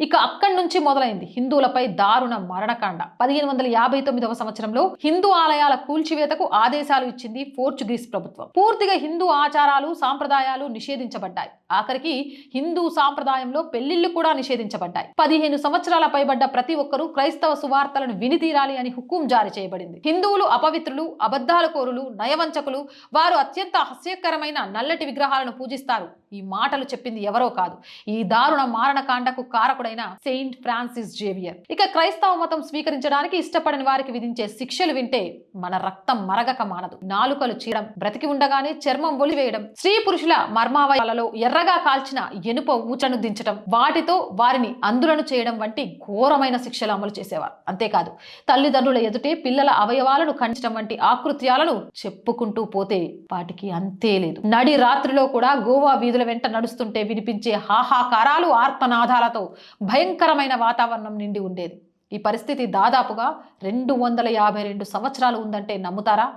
ఇక అక్కడి నుంచి మొదలైంది హిందువులపై దారుణ మరణకాండ. 1559వ సంవత్సరంలో హిందూ ఆలయాల కూల్చివేతకు ఆదేశాలు ఇచ్చింది పోర్చుగీస్ ప్రభుత్వం. పూర్తిగా హిందూ ఆచారాలు సాంప్రదాయాలు నిషేధించబడ్డాయి. ఆఖరికి హిందూ సాంప్రదాయంలో పెళ్లిళ్లు కూడా నిషేధించబడ్డాయి. 15 సంవత్సరాల పైబడ్డ ప్రతి ఒక్కరూ క్రైస్తవ సువార్తలను విని తీరాలి అని హుకుం జారీ చేయబడింది. హిందువులు అపవిత్రులు, అబద్ధాల కోరులు, నయవంచకులు, వారు అత్యంత హాస్యకరమైన నల్లటి విగ్రహాలను పూజిస్తారు. ఈ మాటలు చెప్పింది ఎవరో కాదు, ఈ దారుణ మారణకాండకు కారకుడైన సెయింట్ ఫ్రాన్సిస్ జేవియర్. ఇక క్రైస్తవ మతం స్వీకరించడానికి ఇష్టపడని వారికి విధించే శిక్షలు వింటే మన రక్తం మరగక మానదు. నాలుకలు చీరడం, బ్రతికి ఉండగానే చర్మం ఒలివేయడం, స్త్రీ పురుషుల మర్మావయాలలో ఎర్రగా కాల్చిన ఎనుప ఊచను దించడం, వాటితో వారిని అందులను చేయడం వంటి ఘోరమైన శిక్షలు అమలు చేసేవారు. అంతేకాదు తల్లిదండ్రుల ఎదుటే పిల్లల అవయవాలను ఖండించడం వంటి ఆకృత్యాలను చెప్పుకుంటూ పోతే వాటికి అంతే లేదు. నడి రాత్రిలో కూడా గోవా వీధుల వెంట నడుస్తుంటే వినిపించే హాహాకారాలు, ఆర్తనాదాలతో భయంకరమైన వాతావరణం నిండి ఉండేది. ఈ పరిస్థితి దాదాపుగా 252 సంవత్సరాలు ఉందంటే నమ్ముతారా?